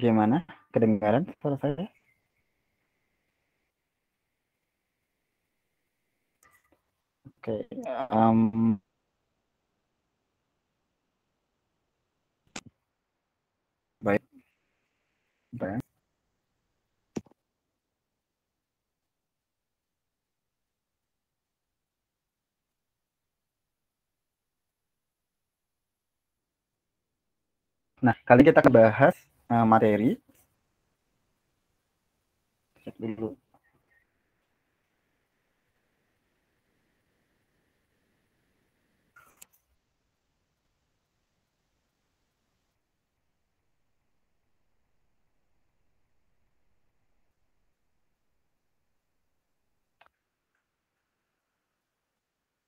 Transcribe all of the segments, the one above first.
Gimana? Kedengaran suara saya? Oke. Baik. Baik. Nah, kali kita akan bahas materi. Cek dulu.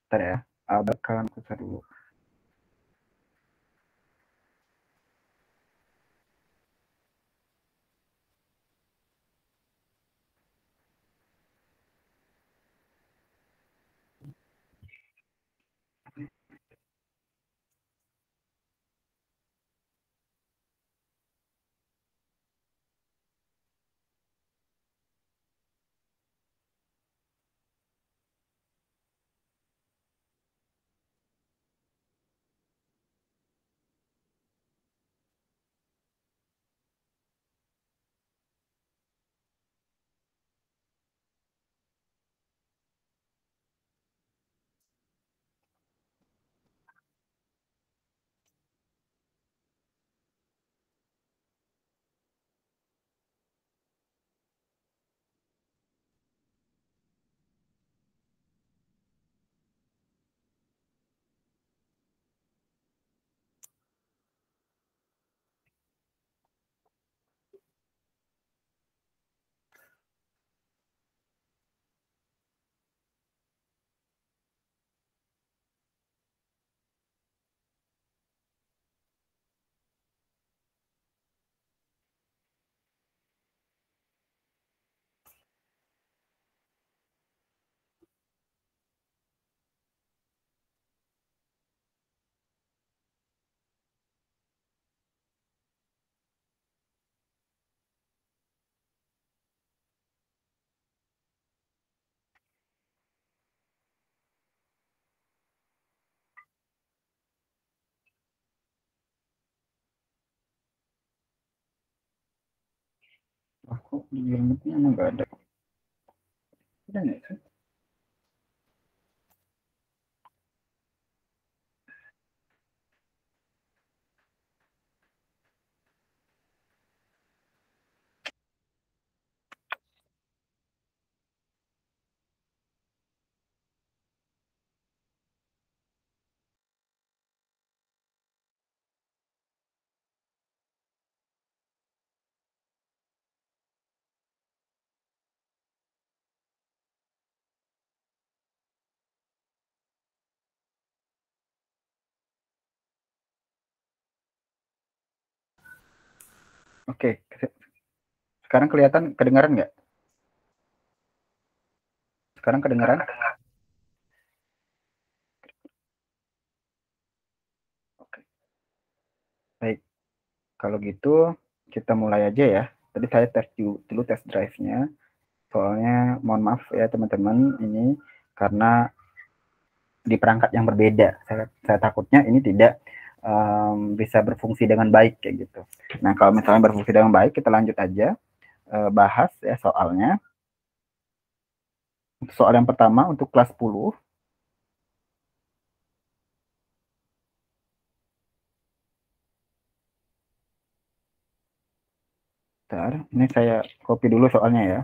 Bentar ya. Bakalan aku share dulu. Aku di unitnya emang nggak ada. Ada nggak sih? Oke. Sekarang kelihatan, kedengaran nggak? Sekarang kedengaran? Oke. Baik. Kalau gitu kita mulai aja ya. Tadi saya tes dulu tes drive-nya. Soalnya mohon maaf ya teman-teman, ini karena di perangkat yang berbeda. Saya takutnya ini tidak bisa berfungsi dengan baik kayak gitu. Nah, kalau misalnya berfungsi dengan baik, kita lanjut aja bahas ya soalnya. Soal yang pertama untuk kelas 10. Bentar, ini saya copy dulu soalnya ya.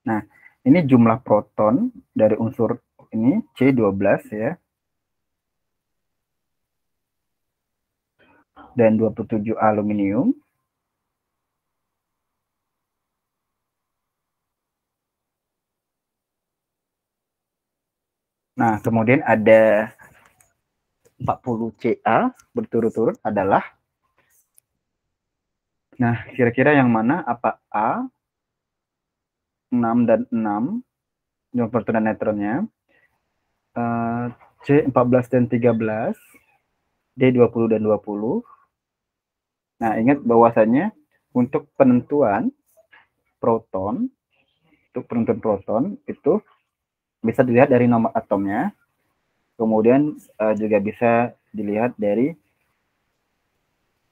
Nah, ini jumlah proton dari unsur ini C12 ya, dan 27 aluminium. Nah, Kemudian ada 40 Ca berturut-turut adalah, nah kira-kira yang mana? Apa A 6 dan 6 yang proton dan neutronnya, C 14 dan 13, D 20 dan 20. Nah, ingat bahwasannya untuk penentuan proton, itu bisa dilihat dari nomor atomnya, kemudian juga bisa dilihat dari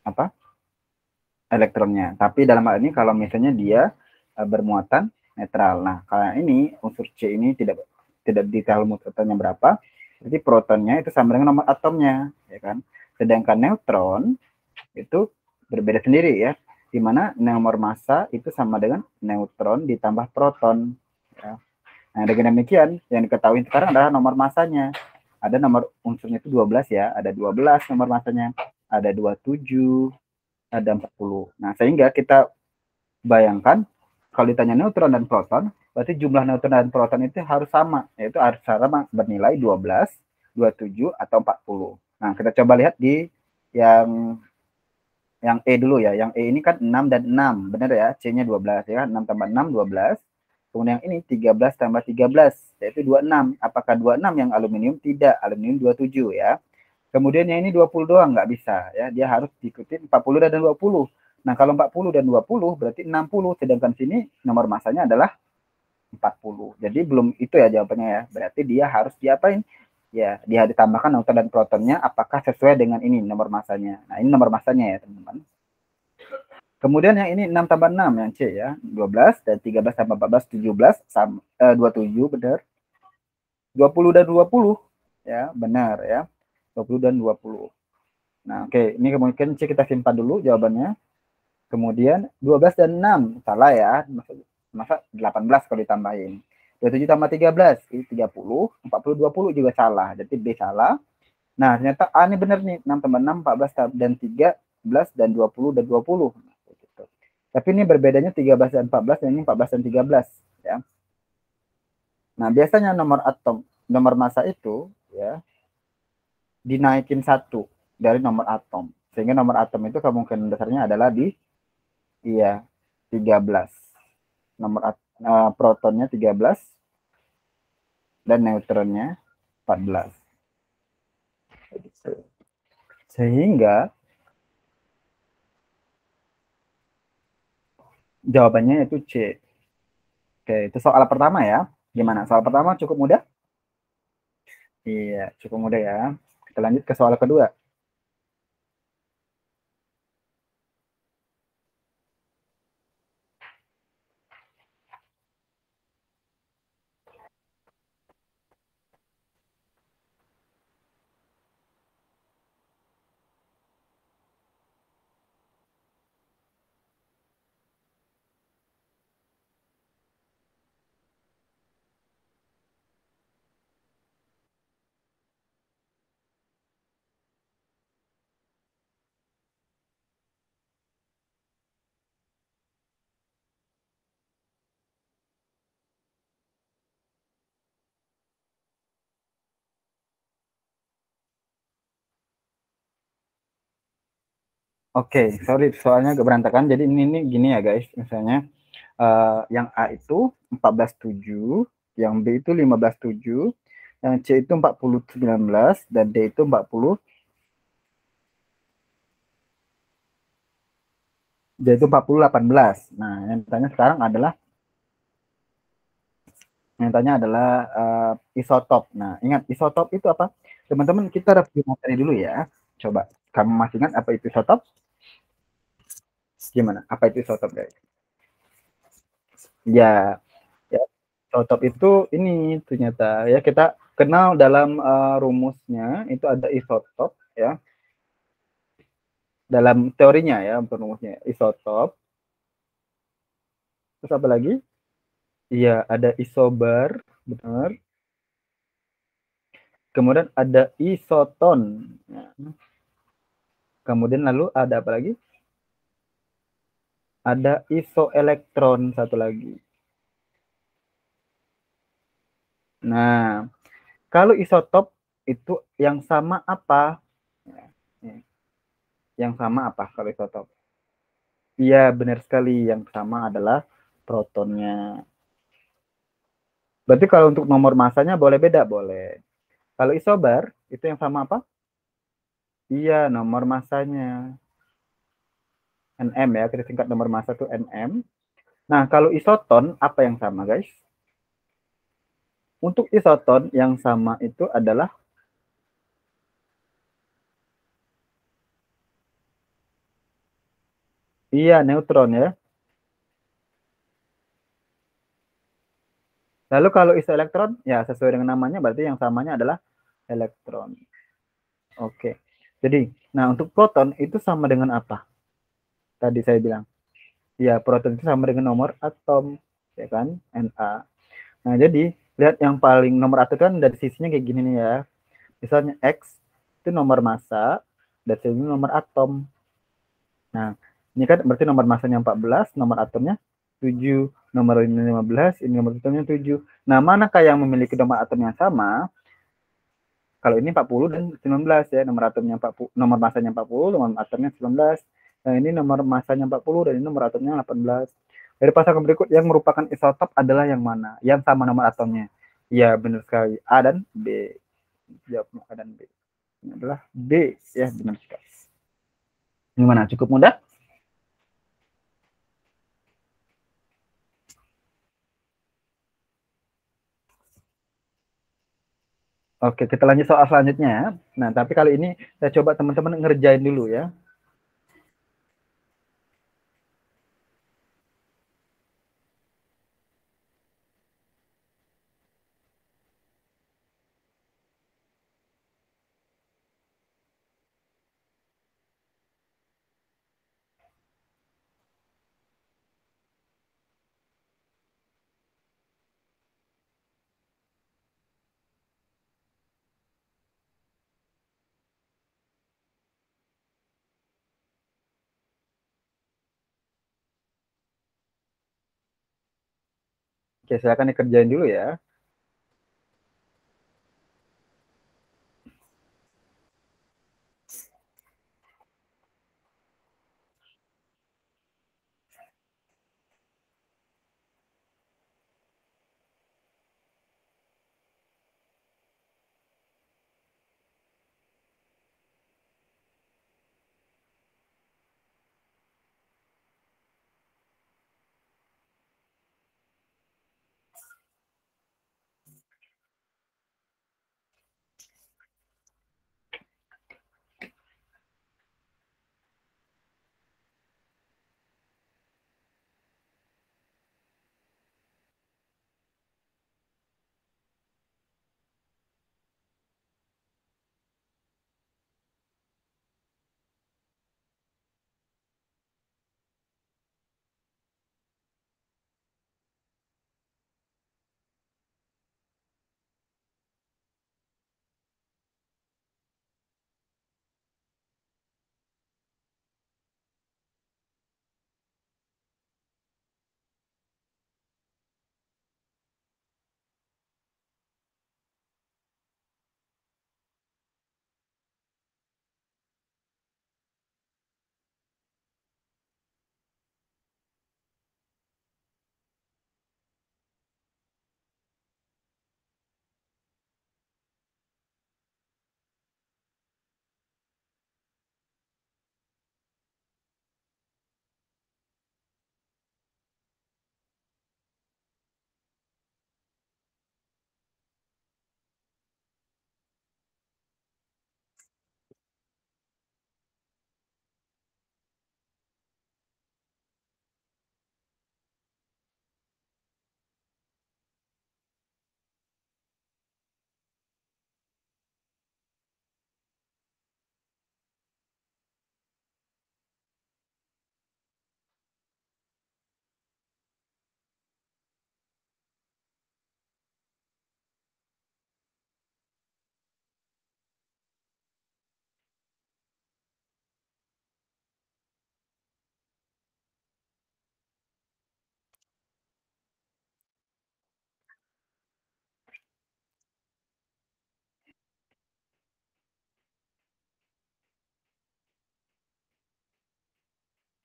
apa? Elektronnya. Tapi dalam hal ini kalau misalnya dia bermuatan netral. Nah, kalau ini unsur C ini tidak detail muatannya berapa, jadi protonnya itu sama dengan nomor atomnya, ya kan? Sedangkan neutron itu berbeda sendiri ya, di mana nomor massa itu sama dengan neutron ditambah proton. Ya. Nah, dengan demikian yang diketahui sekarang adalah nomor massanya. Ada nomor unsurnya itu 12 ya, ada 12 nomor massanya, ada 27, ada 40. Nah, sehingga kita bayangkan kalau ditanya neutron dan proton, berarti jumlah neutron dan proton itu harus sama, yaitu harus sama bernilai 12, 27 atau 40. Nah, kita coba lihat di yang E dulu ya. Yang E ini kan 6 dan 6, benar ya? C-nya 12 ya, 6 tambah 6 12. Kemudian yang ini 13 tambah 13, yaitu 26. Apakah 26 yang aluminium? Tidak, aluminium 27 ya. Kemudian yang ini 20 doang, nggak bisa ya. Dia harus diikuti 40 dan 20. Nah, kalau 40 dan 20 berarti 60, sedangkan sini nomor masanya adalah 40. Jadi belum itu ya jawabannya ya. Berarti dia harus diapain? Ya, dia ditambahkan neutron dan protonnya apakah sesuai dengan ini nomor masanya. Nah, ini nomor masanya ya, teman-teman. Kemudian yang ini 6 tambah 6 yang C ya, 12 dan 13 tambah 14 17 sama 27 benar. 20 dan 20 ya, benar ya. 20 dan 20. Nah, oke, ini kemungkinan C kita simpan dulu jawabannya. Kemudian 12 dan 6 salah ya. Masa 18 kalau ditambahin. 27 tambah 13 ini 30, 40 20 juga salah. Jadi B salah. Nah, ternyata A ini benar nih, 6 tambah 6 14 dan 13 dan 20 dan 20. Tapi ini berbedanya 13 dan 14 dan ini 14 dan 13 ya. Nah, biasanya nomor massa itu ya dinaikin 1 dari nomor atom. Sehingga nomor atom itu kemungkinan besarnya adalah di 13. Nomor protonnya 13 dan neutronnya 14. Sehingga jawabannya itu C. Oke, itu soal pertama ya. Gimana? Soal pertama cukup mudah? Iya, cukup mudah ya. Kita lanjut ke soal kedua. Oke, sorry soalnya agak berantakan. Jadi ini gini ya guys, misalnya yang A itu 14,7, yang B itu 15,7, yang C itu 40,19 dan D itu 40, D itu 40,18. Nah, yang ditanya sekarang adalah isotop. Nah, ingat isotop itu apa? Teman-teman, kita review materi dulu ya. Coba, kamu masih ingat apa itu isotop? Gimana? Apa itu isotop, guys? Ya, ya. Isotop itu ini ternyata ya kita kenal dalam rumusnya itu ada isotop ya. Dalam teorinya ya untuk rumusnya isotop. Terus apa lagi? Iya, ada isobar, benar. Kemudian ada isoton. Ya. Kemudian lalu ada apa lagi? Ada isoelektron satu lagi. Nah, Kalau isotop itu yang sama apa? Yang sama apa kalau isotop? Iya, benar sekali. Yang sama adalah protonnya. Berarti kalau untuk nomor masanya boleh beda, boleh. Kalau isobar, itu yang sama apa? Iya, nomor masanya. Nm ya, kita singkat nomor massa itu Nm. Nah, kalau isoton, apa yang sama, guys? Untuk isoton, yang sama itu adalah, iya, neutron ya. Lalu kalau isoelektron, ya sesuai dengan namanya, berarti yang samanya adalah elektron. Oke. Jadi, nah untuk proton itu sama dengan apa? Tadi saya bilang. Ya, proton itu sama dengan nomor atom, ya kan? Na. Nah, jadi lihat yang paling nomor atom kan dari sisinya kayak gini nih ya. Misalnya X itu nomor massa, dan sini nomor atom. Nah, ini kan berarti nomor massanya 14, nomor atomnya 7, nomor ini 15, ini nomor atomnya 7. Nah, manakah yang memiliki nomor atom yang sama? Kalau ini 40 dan 19 ya, nomor atomnya 40, nomor masanya 40, nomor atomnya 19. Nah, ini nomor masanya 40 dan ini nomor atomnya 18. Dari pasangan berikut yang merupakan isotop adalah yang mana? Yang sama nomor atomnya. Ya, benar sekali. A dan B. Jawabnya A dan B. Ini adalah B ya, benar sekali. Gimana? Cukup mudah? Oke, kita lanjut soal selanjutnya ya. Nah, tapi kali ini saya coba teman-teman ngerjain dulu ya. Oke, silakan dikerjain dulu ya.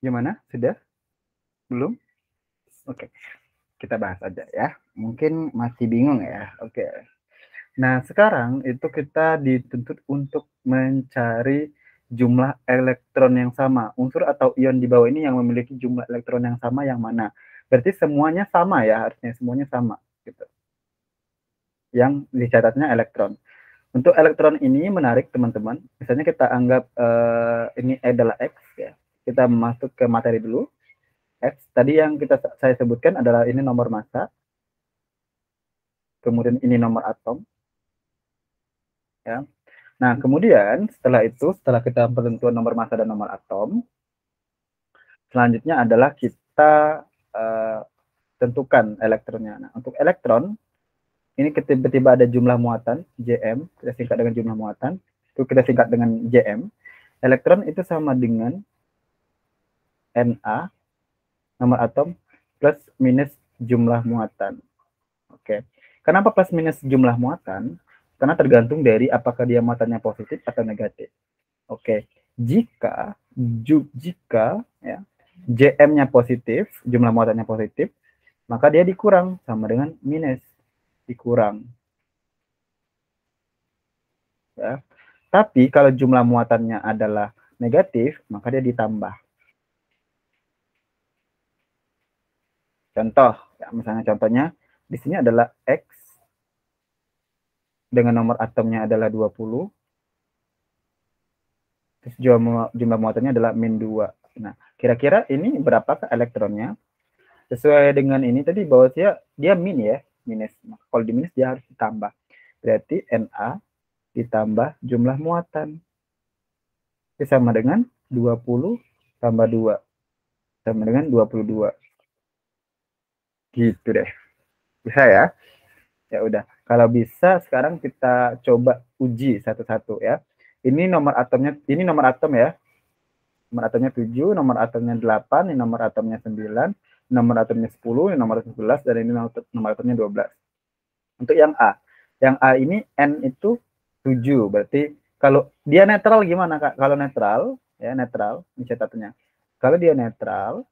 Gimana? Sudah? Belum? Oke, kita bahas aja ya. Mungkin masih bingung ya. Oke. Nah, sekarang itu kita dituntut untuk mencari jumlah elektron yang sama. Unsur atau ion di bawah ini yang memiliki jumlah elektron yang sama yang mana? Berarti semuanya sama ya, harusnya semuanya sama gitu. Yang dicatatnya elektron. Untuk elektron ini menarik teman-teman. Misalnya kita anggap ini adalah X ya. Kita masuk ke materi dulu. X tadi yang saya sebutkan adalah ini nomor massa, kemudian ini nomor atom ya. Nah, kemudian setelah itu, setelah kita penentuan nomor massa dan nomor atom, selanjutnya adalah kita uh, tentukan elektronnya. Nah, untuk elektron, ini tiba-tiba ada jumlah muatan, Jm, kita singkat dengan jumlah muatan, itu kita singkat dengan Jm. Elektron itu sama dengan Na, nomor atom, plus minus jumlah muatan. Oke. Kenapa plus minus jumlah muatan? Karena tergantung dari apakah dia muatannya positif atau negatif. Oke, jika ya, Jm-nya positif, jumlah muatannya positif, maka dia dikurang sama dengan minus, dikurang. Ya. Tapi kalau jumlah muatannya adalah negatif, maka dia ditambah. Contoh, ya, misalnya contohnya di sini adalah X dengan nomor atomnya adalah 20, terus jumlah muatannya adalah min 2. Nah, kira-kira ini berapakah elektronnya? Sesuai dengan ini tadi bahwa dia min ya, minus. Kalau di minus dia harus ditambah. Berarti Na ditambah jumlah muatan. Itu sama dengan 20 tambah 2. Sama dengan 22. Gitu deh. Bisa ya? Ya udah. Kalau bisa sekarang kita coba uji satu-satu ya. Ini nomor atom ya. Nomor atomnya 7, nomor atomnya 8, ini nomor atomnya 9, nomor atomnya 10, ini nomor atomnya 11, dan ini nomor atomnya 12. Untuk yang A. Yang A ini N itu 7. Berarti kalau dia netral gimana, Kak? Kalau netral, ya netral, ini catatannya. Kalau dia netral,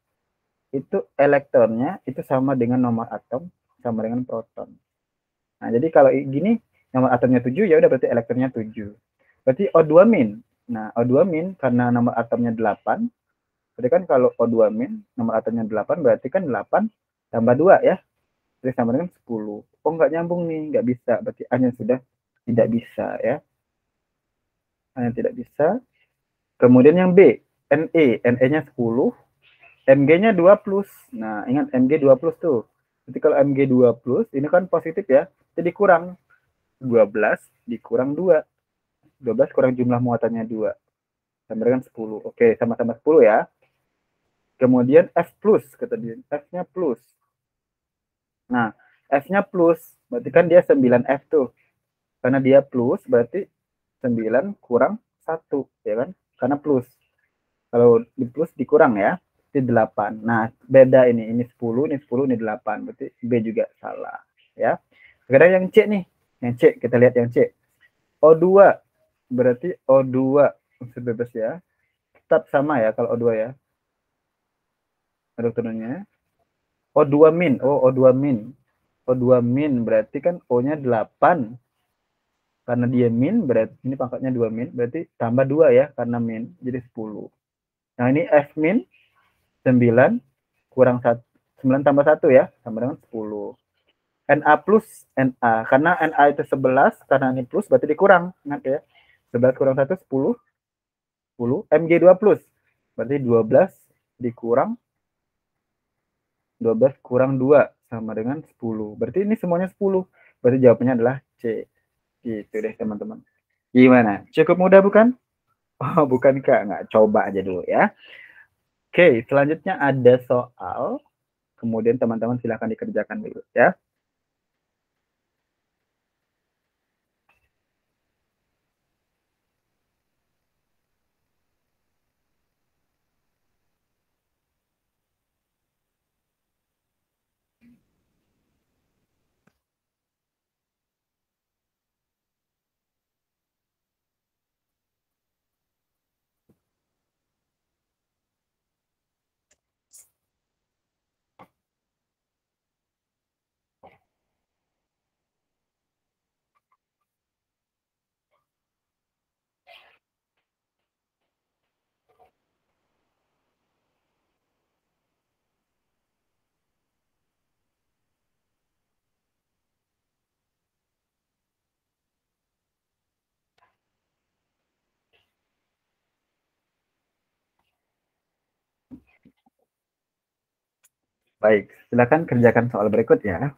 itu elektronnya itu sama dengan nomor atom, sama dengan proton. Nah, jadi kalau gini, nomor atomnya 7, ya udah berarti elektronnya 7. Berarti O2 min. Nah, O2 min karena nomor atomnya 8, berarti kan kalau O2 min, nomor atomnya 8, berarti kan 8 tambah 2 ya. Jadi sama dengan 10. Oh, nggak nyambung nih, nggak bisa. Berarti A-nya sudah tidak bisa ya. A-nya tidak bisa. Kemudian yang B, Ne-nya 10, Mg-nya 2 plus. Nah, ingat Mg 2 plus tuh. Jadi kalau Mg 2 plus, ini kan positif ya. Jadi kurang 12 dikurang 2. 12 kurang jumlah muatannya 2. Sama dengan 10. Oke, sama-sama 10 ya. Kemudian F plus, kata dia. F-nya plus. Nah, F-nya plus. Berarti kan dia 9F tuh. Karena dia plus, berarti 9 kurang 1, ya kan? Karena plus. Kalau di plus dikurang ya, itu 8. Nah, beda ini 10, ini 10, ini 8. Berarti B juga salah, ya. Sekarang yang C nih. Yang C, kita lihat yang C. O2, berarti O2 unsur bebas ya. Tetap sama ya kalau O2 ya. Elektronnya. O2 min, O2 min. O2 min berarti kan O-nya 8. Karena dia min, berarti ini pangkatnya 2 min, berarti tambah 2 ya, karena min, jadi 10. Nah, ini F min, 9, kurang 1, 9 tambah 1 ya, sama dengan 10. Na plus Na, karena Na itu 11, karena ini plus, berarti dikurang, ingat ya. 11 kurang 1, 10, 10, Mg2 plus, berarti 12 dikurang, 12 kurang 2, sama dengan 10. Berarti ini semuanya 10, berarti jawabannya adalah C. Gitu deh teman-teman. Gimana? Cukup mudah bukan? Oh, bukan Kak. Nggak, coba aja dulu ya. Oke, selanjutnya ada soal. Kemudian teman-teman silahkan dikerjakan dulu ya. Baik, silakan kerjakan soal berikut ya.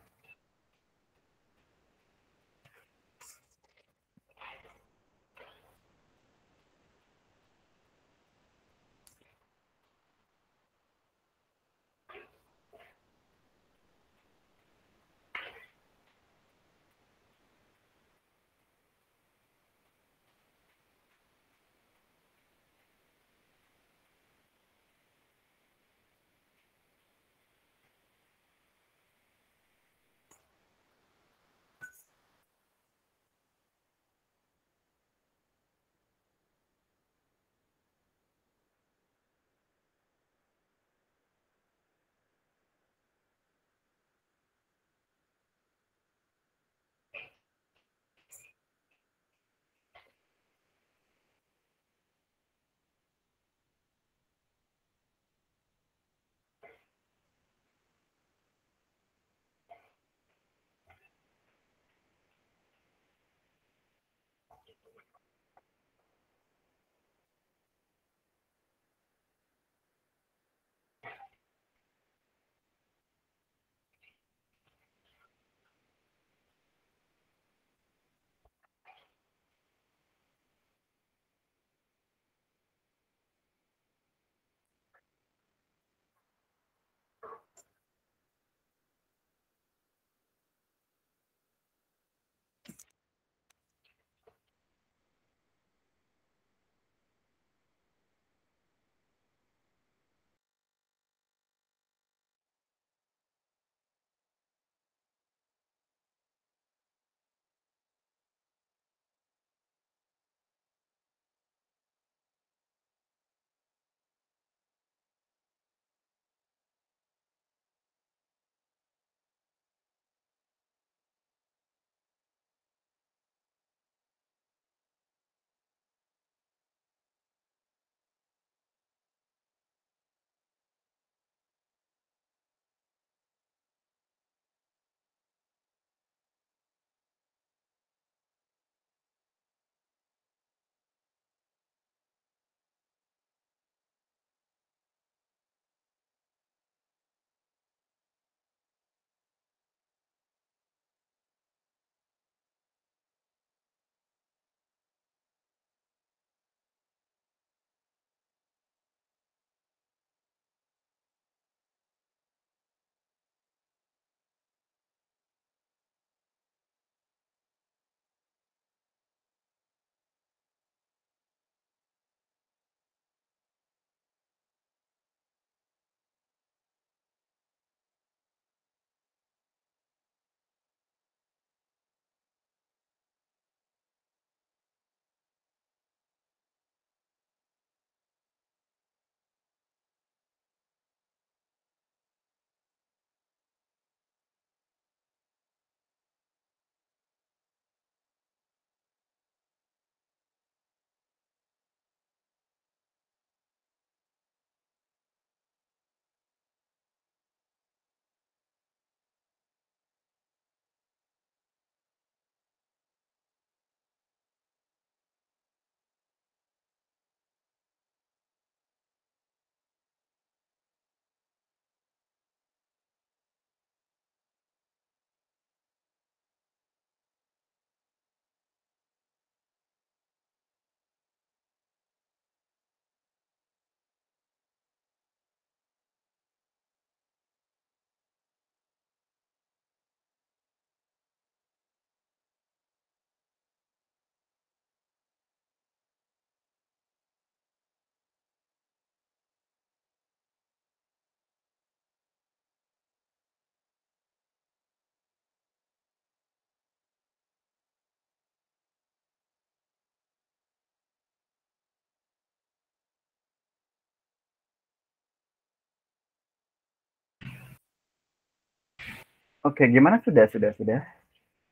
Oke, gimana? Sudah.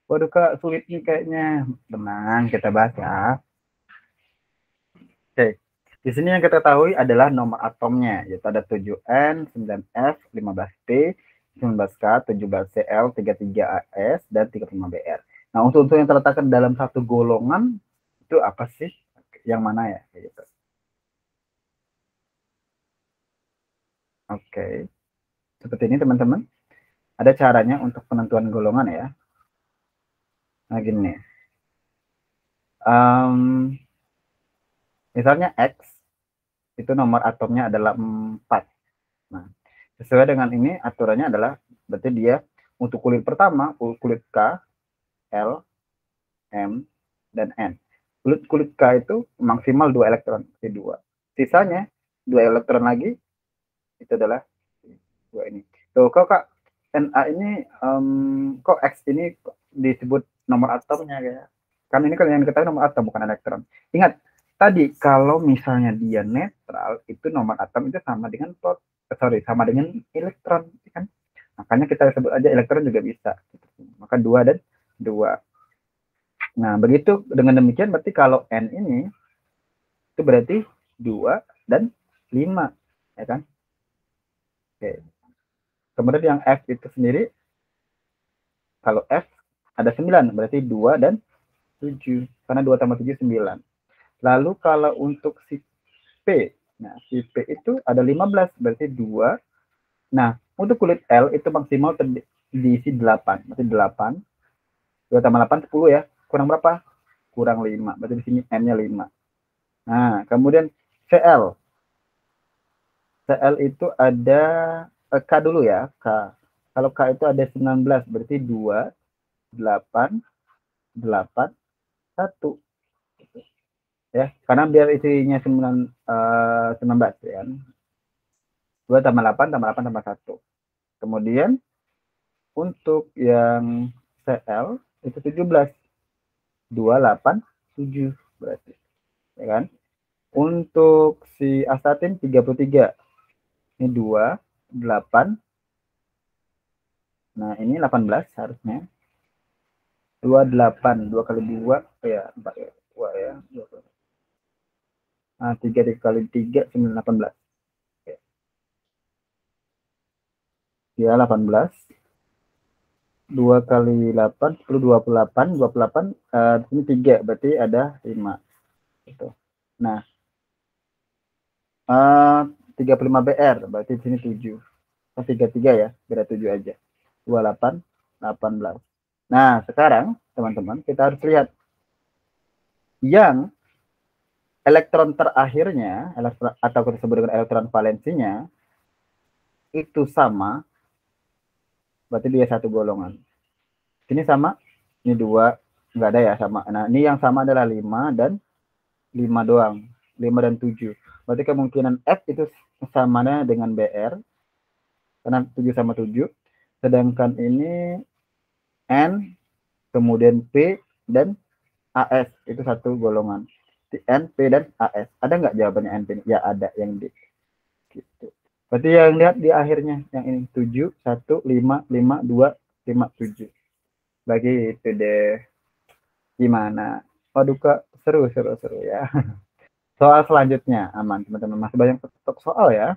Waduh Kak, sulit nih kayaknya. Tenang, kita bahas ya. Oke, di sini yang kita ketahui adalah nomor atomnya, yaitu ada 7N, 9F, 15P, 19K, 17Cl, 33As, dan 35Br. Nah, unsur-unsur yang terletak dalam satu golongan itu apa sih? Yang mana ya? Kayak gitu. Oke. Seperti ini teman-teman. Ada caranya untuk penentuan golongan ya. Nah gini, misalnya X itu nomor atomnya adalah 4. Nah, sesuai dengan ini aturannya adalah berarti dia untuk kulit pertama, kulit K, L, M, dan N. Kulit K itu maksimal 2 elektron, jadi 2. Sisanya 2 elektron lagi itu adalah 2 ini. Tuh, kok Kak Na ini kok X ini disebut nomor atomnya ya? Kan ini kan yang kita nomor atom bukan elektron. Ingat tadi kalau misalnya dia netral itu nomor atom itu sama dengan sama dengan elektron kan. Makanya kita sebut aja elektron juga bisa. Maka 2 dan 2. Nah, begitu dengan demikian berarti kalau N ini itu berarti 2 dan 5 ya kan? Oke. Kemudian yang F itu sendiri kalau F ada 9 berarti 2 dan 7 karena 2 tambah 7 9. Lalu kalau untuk si P, nah si P itu ada 15 berarti 2. Nah, untuk kulit L itu maksimal diisi 8, berarti 8. 2 tambah 8 10 ya. Kurang berapa? Kurang 5. Berarti di sini N-nya 5. Nah, kemudian CL. CL itu ada K dulu ya, K. Kalau K itu ada 19 berarti 2 8 8 1 ya. Karena biar isinya 19 ya. 2 tambah 8 tambah 8 tambah 1. Kemudian untuk yang CL itu 17. 2 8 7 berarti. Ya kan? Untuk si astatin 33. Ini 2 8. Nah, ini 18 harusnya. 28 2 kali 2 ya 4 ya. 2 ya. 2. Nah, 3 kali 3 9 18. Ya 18. 2 kali 8 10 28 28 di sini 3 berarti ada 5 gitu. Nah, 35 BR berarti di sini 7. Oh, 33 ya, beda 7 aja. 28 18. Nah, sekarang teman-teman kita harus lihat yang elektron terakhirnya atau kita sebut dengan elektron valensinya itu sama, berarti dia satu golongan. Ini sama, ini 2 nggak ada ya sama. Nah, ini yang sama adalah 5 dan 5 doang. 5 dan 7. Berarti kemungkinan F itu samanya dengan BR karena 7 sama 7. Sedangkan ini N, kemudian P dan AS itu satu golongan. N, P dan AS. Ada nggak jawabannya N, P? Ya ada yang D. Gitu. Berarti yang lihat di akhirnya yang ini 7 1 5 5 2 5 7. Bagi itu deh. Gimana? Waduh Kak, seru seru seru ya. Soal selanjutnya aman teman-teman, masih banyak soal ya.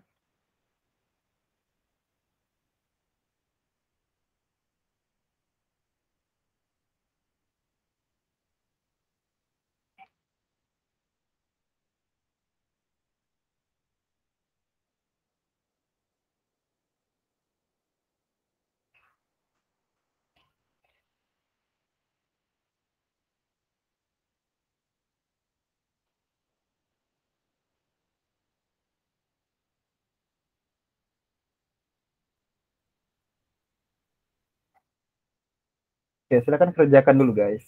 Oke, silakan kerjakan dulu guys.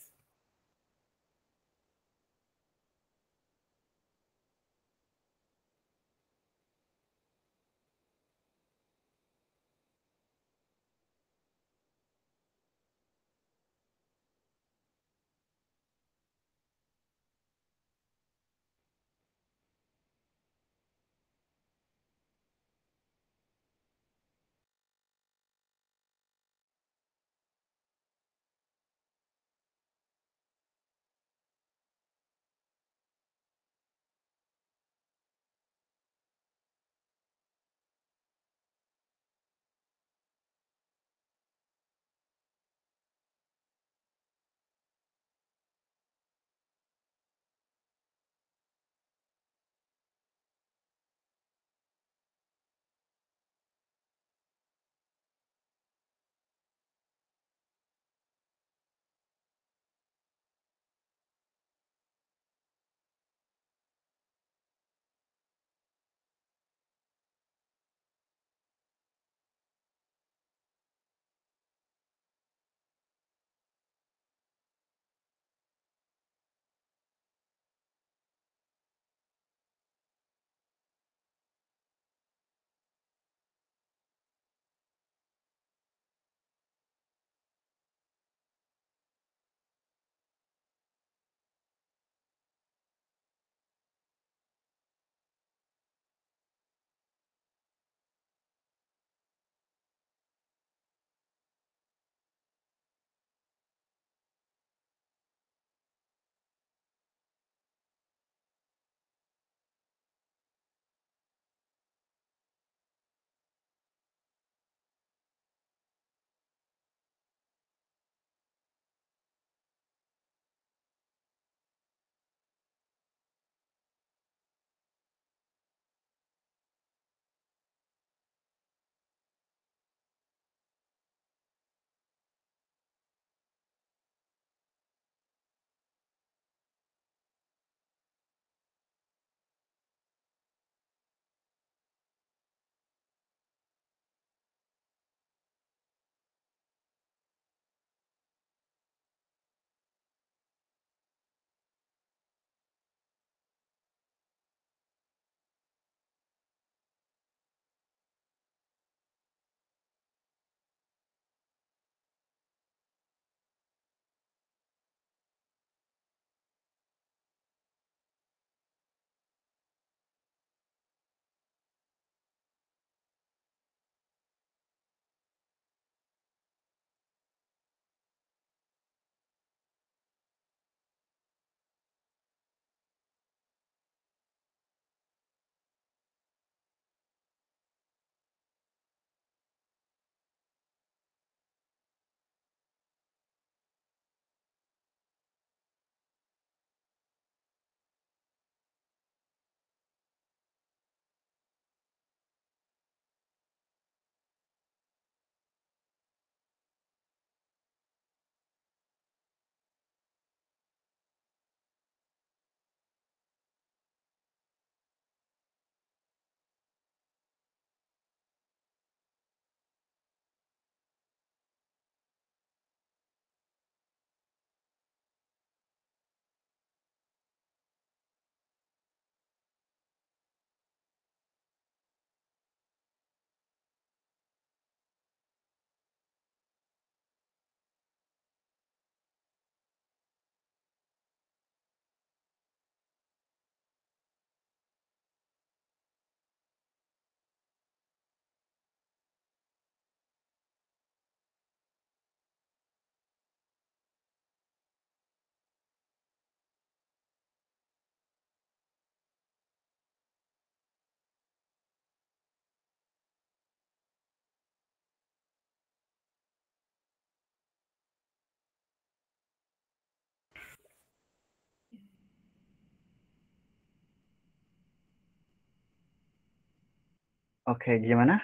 Oke, gimana?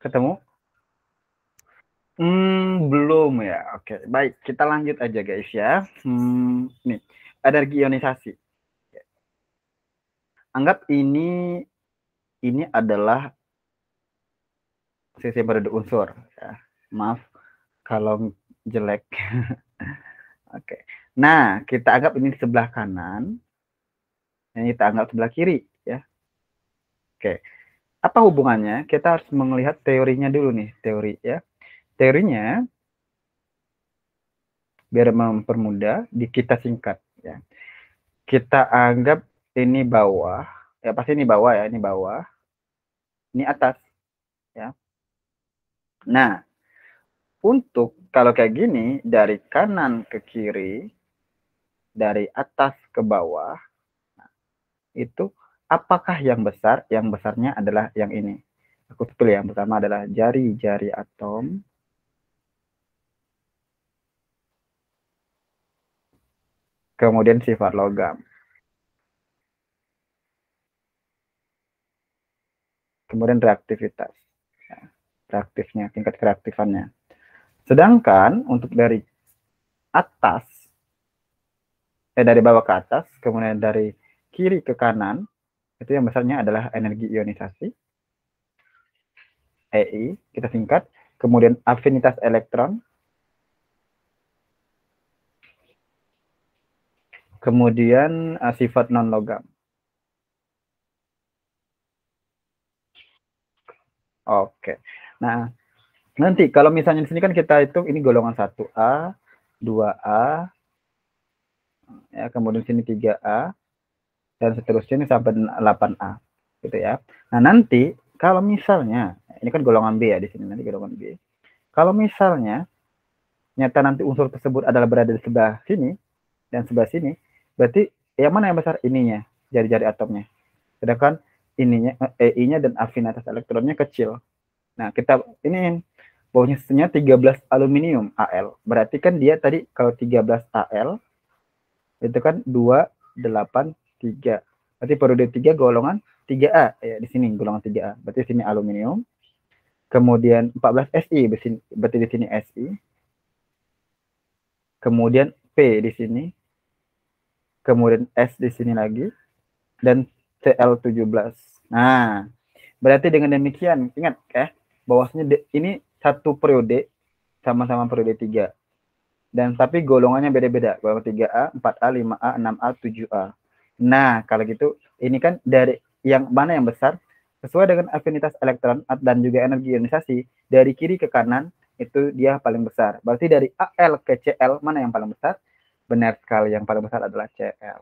Ketemu? Belum ya. Oke, baik. Kita lanjut aja guys ya. Nih, energi ionisasi. Anggap ini adalah sistem berunsur. Ya. Maaf kalau jelek. Oke. Nah, kita anggap ini di sebelah kanan, ini kita anggap sebelah kiri, ya. Oke. Apa hubungannya? Kita harus melihat teorinya dulu nih, teori ya. Teorinya biar mempermudah, kita singkat ya. Kita anggap ini bawah, ya pasti ini bawah ya, ini bawah, ini atas ya. Nah, untuk kalau kayak gini dari kanan ke kiri, dari atas ke bawah, itu apakah yang besar? Yang besarnya adalah yang ini. Aku pilih yang pertama adalah jari-jari atom, kemudian sifat logam, kemudian reaktivitas, ya, reaktifnya, tingkat kereaktifannya. Sedangkan untuk dari atas, dari bawah ke atas, kemudian dari kiri ke kanan, itu yang besarnya adalah energi ionisasi, EI, kita singkat, kemudian afinitas elektron, kemudian sifat non-logam. Oke. Nah, nanti kalau misalnya di sini kan kita hitung ini golongan 1A, 2A, ya, kemudian sini 3A, dan seterusnya ini sampai 8A. Gitu ya. Nah, nanti kalau misalnya, ini kan golongan B ya di sini, nanti golongan B. Kalau misalnya nyata nanti unsur tersebut adalah berada di sebelah sini dan sebelah sini, berarti yang mana yang besar? Ininya, jari-jari atomnya. Sedangkan ininya, EI-nya dan afinitas elektronnya kecil. Nah, kita ini baunya 13 aluminium Al. Berarti kan dia tadi kalau 13 Al itu kan 283. Berarti periode 3 golongan 3A ya di sini golongan 3A. Berarti sini aluminium. Kemudian 14 Si berarti di sini Si. Kemudian P di sini. Kemudian S di sini lagi dan Cl17. Nah, berarti dengan demikian ingat bahwasanya ini satu periode sama-sama periode 3. Dan tapi golongannya beda-beda. Golongan 3A, 4A, 5A, 6A, 7A. Nah, kalau gitu ini kan dari yang mana yang besar sesuai dengan afinitas elektron dan juga energi ionisasi dari kiri ke kanan itu dia paling besar. Berarti dari Al ke Cl mana yang paling besar? Benar sekali, yang paling besar adalah Cl.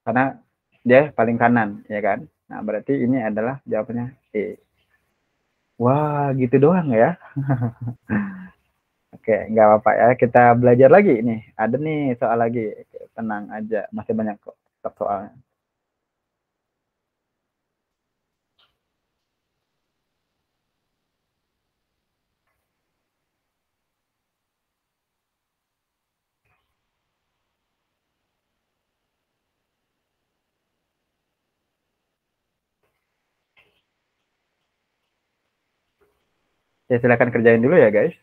Karena dia paling kanan, ya kan? Nah, berarti ini adalah jawabannya E. Wah, gitu doang ya. Oke, nggak apa-apa ya. Kita belajar lagi nih. Ada nih soal lagi. Tenang aja, masih banyak kok soalnya. Ya silakan kerjain dulu ya guys.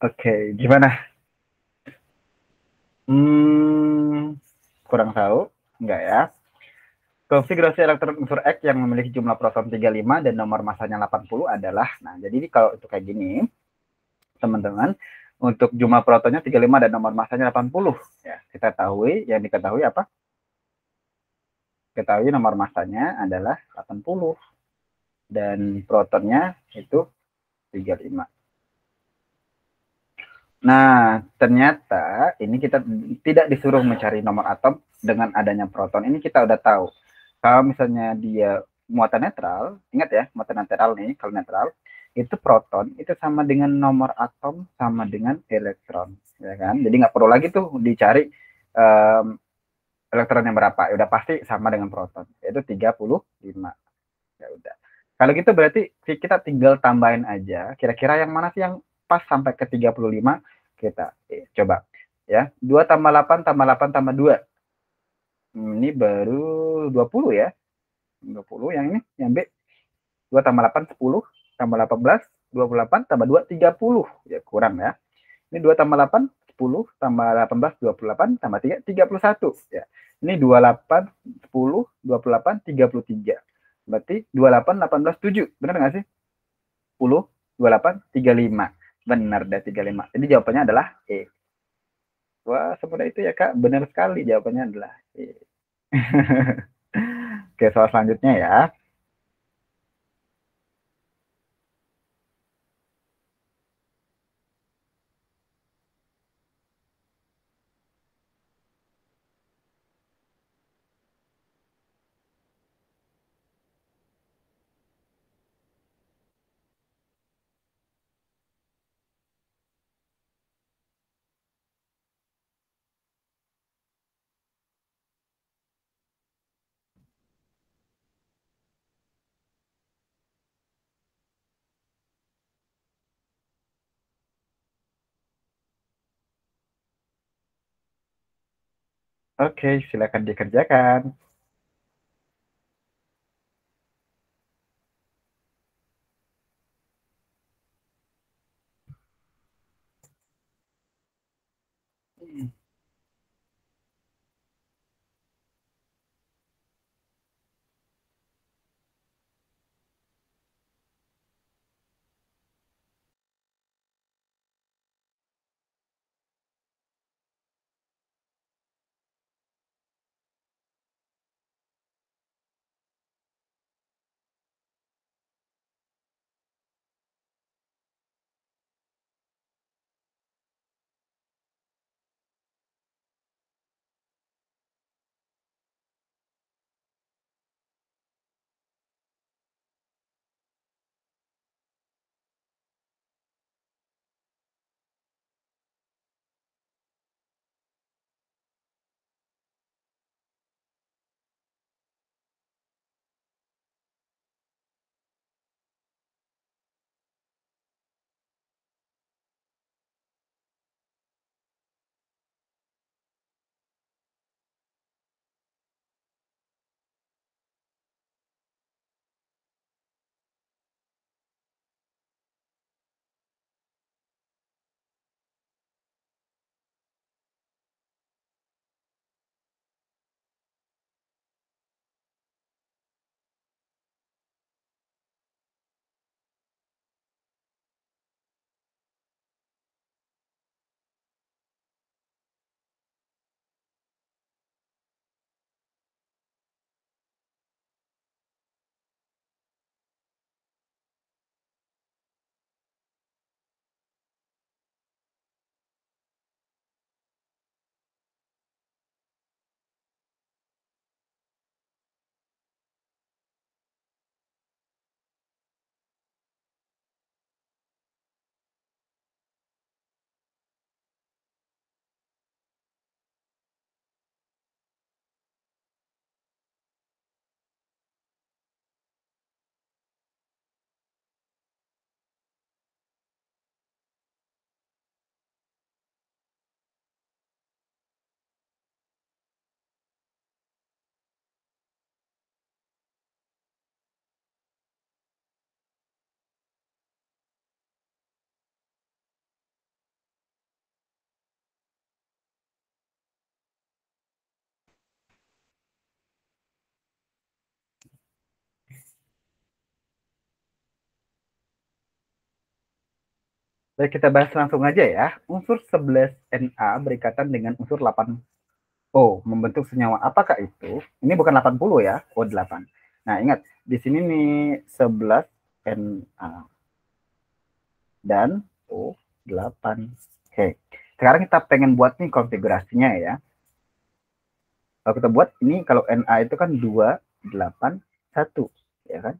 Oke, gimana? Hmm, kurang tahu, enggak ya? Konfigurasi elektron unsur X yang memiliki jumlah proton 35 dan nomor masanya 80 adalah, nah jadi kalau itu kayak gini, teman-teman, untuk jumlah protonnya 35 dan nomor masanya 80, ya kita tahu, yang diketahui apa? Ketahui nomor masanya adalah 80 dan protonnya itu 35. Nah, ternyata ini kita tidak disuruh mencari nomor atom dengan adanya proton. Ini kita udah tahu. Kalau misalnya dia muatan netral, ingat ya, muatan netral nih, kalau netral, itu proton itu sama dengan nomor atom sama dengan elektron, ya kan? Jadi nggak perlu lagi tuh dicari um, elektronnya berapa. Ya udah pasti sama dengan proton, yaitu 35. Ya udah. Kalau gitu berarti kita tinggal tambahin aja. Kira-kira yang mana sih yang pas sampai ke 35? Kita coba. Ya, 2 tambah 8 tambah 8 tambah 2. Ini baru 20 ya. 20 yang ini, yang B. 2 tambah 8 10 tambah 18 28 tambah 2 30. Ya kurang ya. Ini 2 tambah 8 10 tambah 18 28 tambah 3 31 ya. Ini 28 10 28 33. Berarti 28 18 7. Benar nggak sih? 10 28 35. Benar deh 35. Jadi jawabannya adalah E. Wah, semudah itu ya Kak. Benar sekali jawabannya adalah E. Oke, soal selanjutnya ya. Oke, silakan dikerjakan. Baik, kita bahas langsung aja ya. Unsur 11Na berikatan dengan unsur 8O membentuk senyawa. Apakah itu? Ini bukan 80 ya, O8. Nah, ingat, di sini nih 11Na dan O8. Oke, sekarang kita pengen buat nih konfigurasinya ya. Kalau kita buat ini, kalau Na itu kan 2, 8, 1. Ya kan?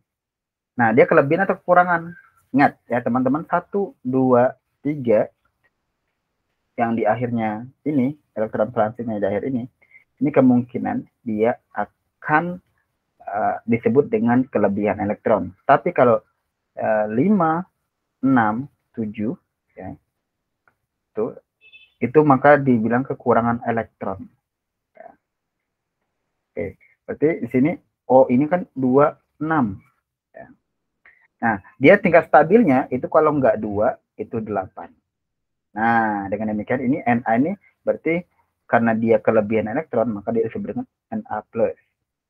Nah, dia kelebihan atau kekurangan? Ingat ya teman-teman, 1, 2, 3 yang di akhirnya ini, elektron transitnya di akhir ini kemungkinan dia akan disebut dengan kelebihan elektron. Tapi kalau 5, 6, 7 ya, itu maka dibilang kekurangan elektron. Ya. Oke, berarti di sini O ini kan 2, 6. Ya. Nah, dia tingkat stabilnya itu kalau nggak 2, itu 8. Nah, dengan demikian ini Na ini berarti karena dia kelebihan elektron, maka dia disebut dengan Na plus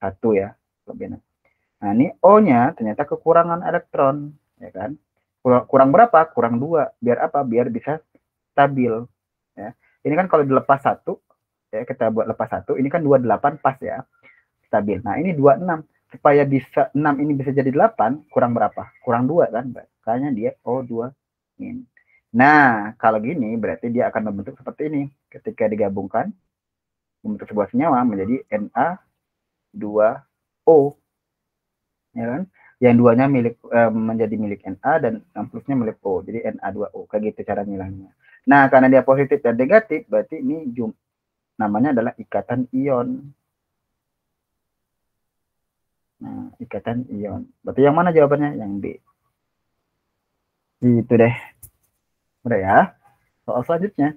1 ya. Kelebihan. Nah, ini O-nya ternyata kekurangan elektron. Ya kan? Kurang berapa? Kurang 2. Biar apa? Biar bisa stabil. Ya. Ini kan kalau dilepas 1, ya, kita buat lepas 1, ini kan 28 pas ya, stabil. Nah, ini 26. Supaya bisa 6 ini bisa jadi 8, kurang berapa? Kurang 2 kan? Makanya dia O2 min. Nah, kalau gini berarti dia akan membentuk seperti ini. Ketika digabungkan, membentuk sebuah senyawa menjadi Na2O. Ya kan? Yang duanya milik menjadi milik Na dan yang plusnya milik O. Jadi Na2O. Kayak gitu cara nilainya. Nah, karena dia positif dan negatif, berarti ini namanya adalah ikatan ion. Nah, ikatan ion. Berarti yang mana jawabannya? Yang B. Itu deh. Udah ya. Soal selanjutnya.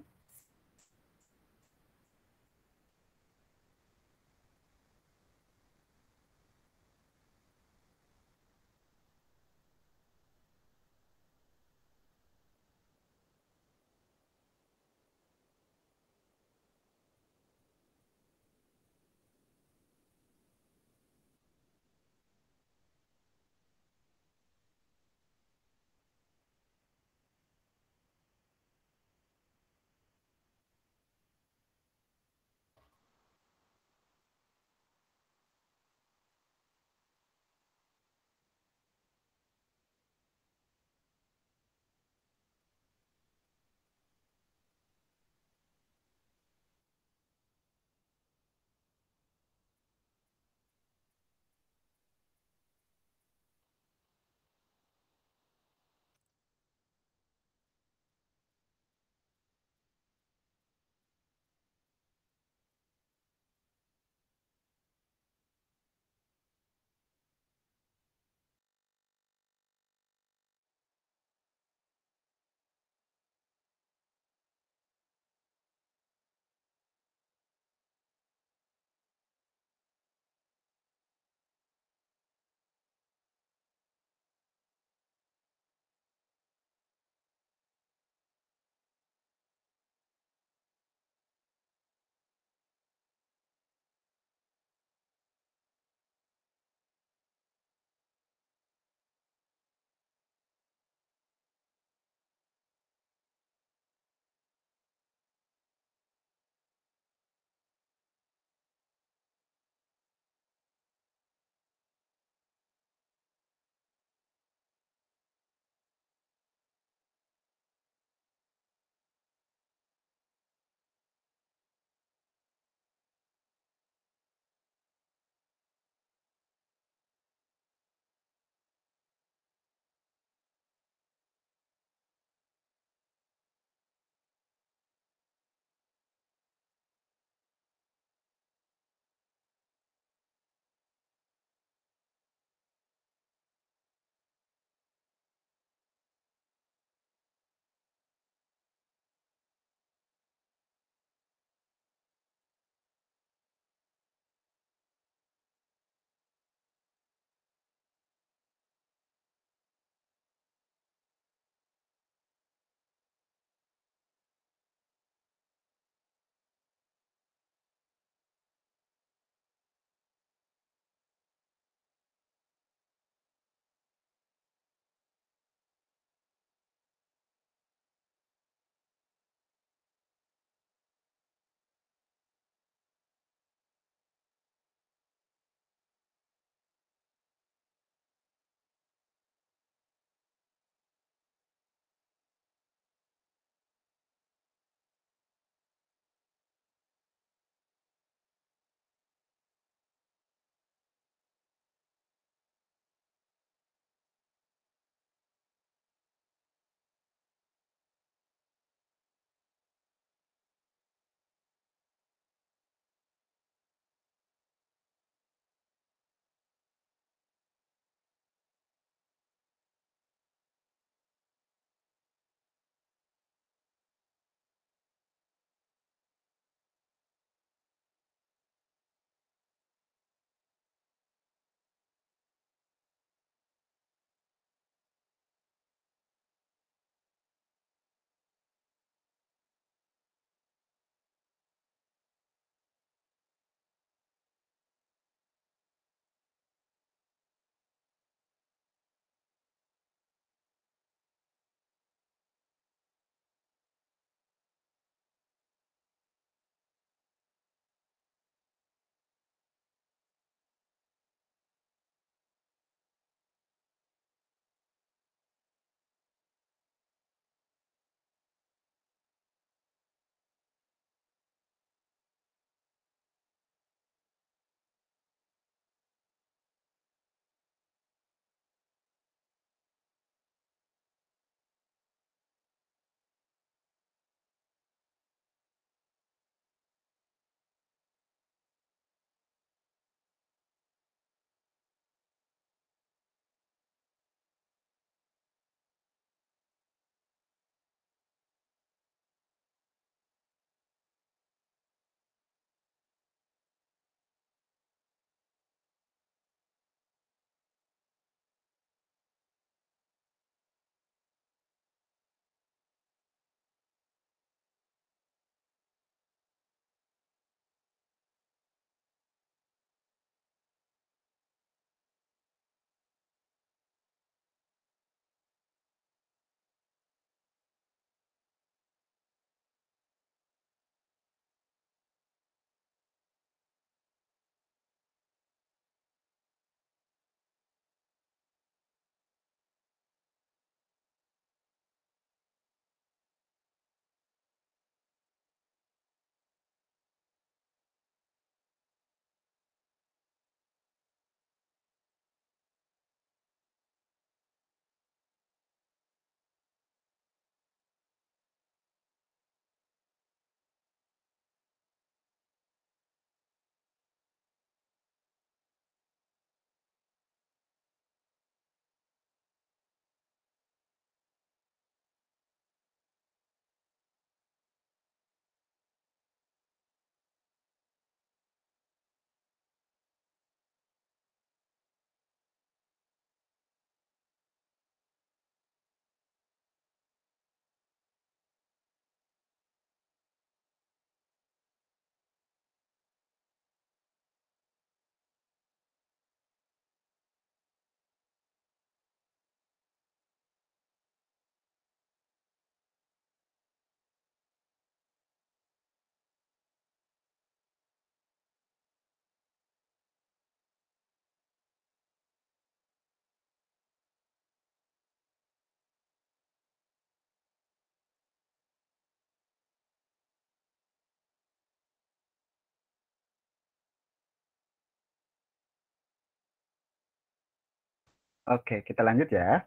Oke, kita lanjut ya.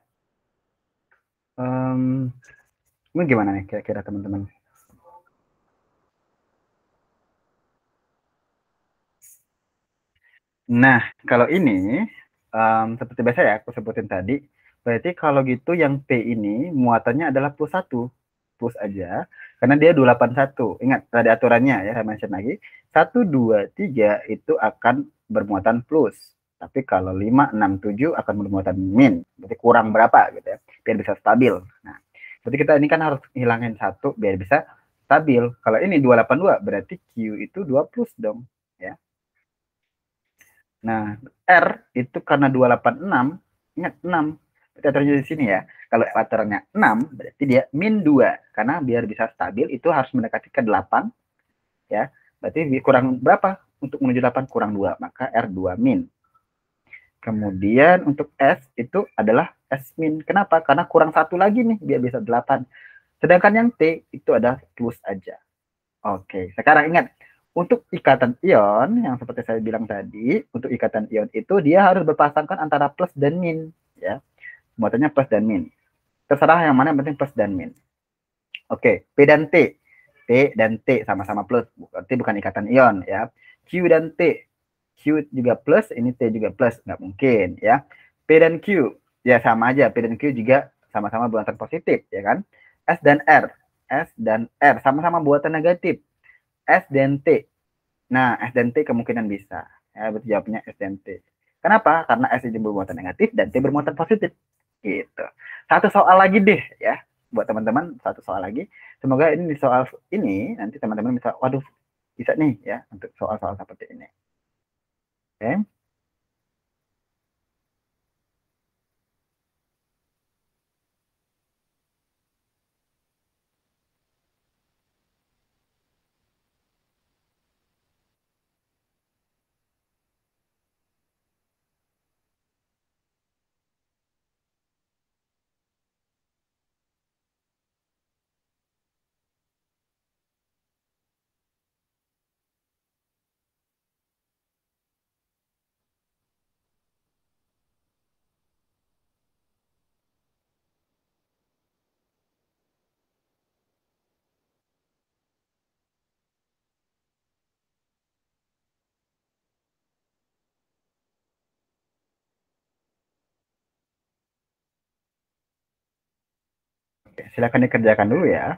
Em, Ini gimana nih kira-kira teman-teman? Nah, kalau ini seperti biasa ya aku sebutin tadi, berarti kalau gitu yang P ini muatannya adalah plus satu, plus aja, karena dia 281. Ingat, ada aturannya ya, saya mention lagi. 1, 2, 3 itu akan bermuatan plus. Tapi kalau 5, 6, 7 akan bermuatan min. Berarti kurang berapa gitu ya, biar bisa stabil. Nah, berarti kita ini kan harus hilangin satu biar bisa stabil. Kalau ini 282 berarti Q itu 2 plus dong. Ya. Nah, R itu karena 286, ingat 6. Berarti aturannya di sini ya. Kalau aturannya 6, berarti dia min 2. Karena biar bisa stabil itu harus mendekati ke 8. Ya. Berarti kurang berapa? Untuk menuju 8 kurang 2. Maka R2 min. Kemudian untuk S itu adalah S min. Kenapa? Karena kurang satu lagi nih biar bisa 8. Sedangkan yang T itu ada plus aja. Oke, sekarang ingat, untuk ikatan ion yang seperti saya bilang tadi, untuk ikatan ion itu dia harus berpasangkan antara plus dan min, ya. Muatannya plus dan min. Terserah yang mana yang penting plus dan min. Oke, P dan T. P dan T sama-sama plus, berarti bukan ikatan ion ya. Q dan T. Q juga plus, ini T juga plus, nggak mungkin ya. P dan Q, ya sama aja. P dan Q juga sama-sama buatan positif, ya kan. S dan R. S dan R sama-sama buatan negatif. S dan T. Nah, S dan T kemungkinan bisa. Ya, berarti jawabnya S dan T. Kenapa? Karena S ini bermuatan negatif dan T bermuatan positif. Gitu. Satu soal lagi deh ya. Buat teman-teman, satu soal lagi. Semoga ini di soal ini nanti teman-teman bisa, waduh, bisa nih ya untuk soal-soal seperti ini. Oke. Oke, silakan dikerjakan dulu ya.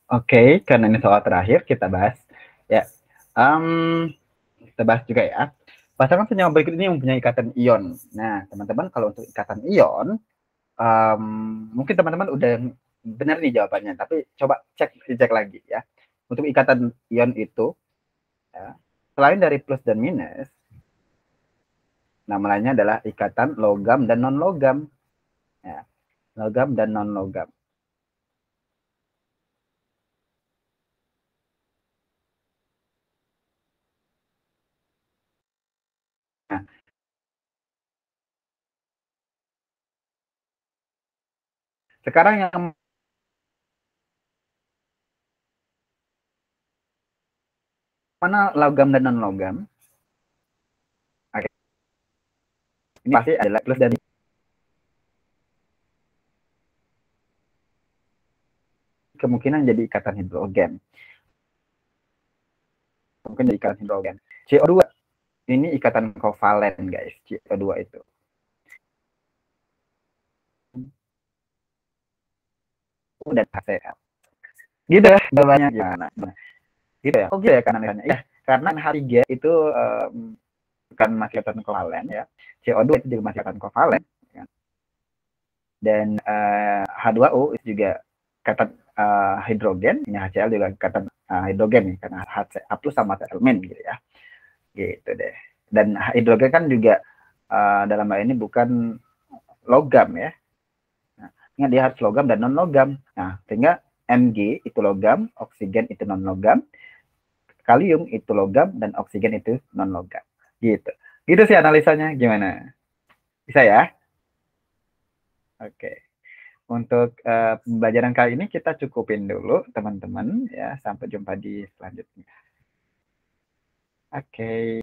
Oke, karena ini soal terakhir kita bahas ya. Kita bahas juga ya. Pasangan senyawa berikut ini mempunyai ikatan ion. Nah, teman-teman kalau untuk ikatan ion, mungkin teman-teman udah benar nih jawabannya, tapi coba cek lagi ya. Untuk ikatan ion itu, ya, selain dari plus dan minus, namanya adalah ikatan logam dan non logam. Ya, logam dan non logam. Nah, sekarang yang mana logam dan non logam? Oke, ini pasti adalah plus dan kemungkinan jadi ikatan hidrogen. Mungkin jadi ikatan hidrogen. CO2 ini ikatan kovalen guys, CO2 itu. Dan HCl. Gitu ya, jawabannya gimana? Gitu ya. Oh gitu ya karena ya, karena H3 itu bukan masih ikatan kovalen ya. CO2 itu juga masih ikatan kovalen ya. Dan H2O itu juga ikatan hidrogen, ini HCl juga ikatan hidrogen nih karena H plus sama elemen gitu ya. Gitu deh. Dan hidrogen kan juga dalam hal ini bukan logam ya. Nah, ingat dia harus logam dan non logam. Nah, sehingga Mg itu logam, oksigen itu non logam, kalium itu logam dan oksigen itu non logam. Gitu. Gitu sih analisanya gimana? Bisa ya? Oke. Untuk pembelajaran kali ini kita cukupin dulu teman-teman ya. Sampai jumpa di selanjutnya. Oke.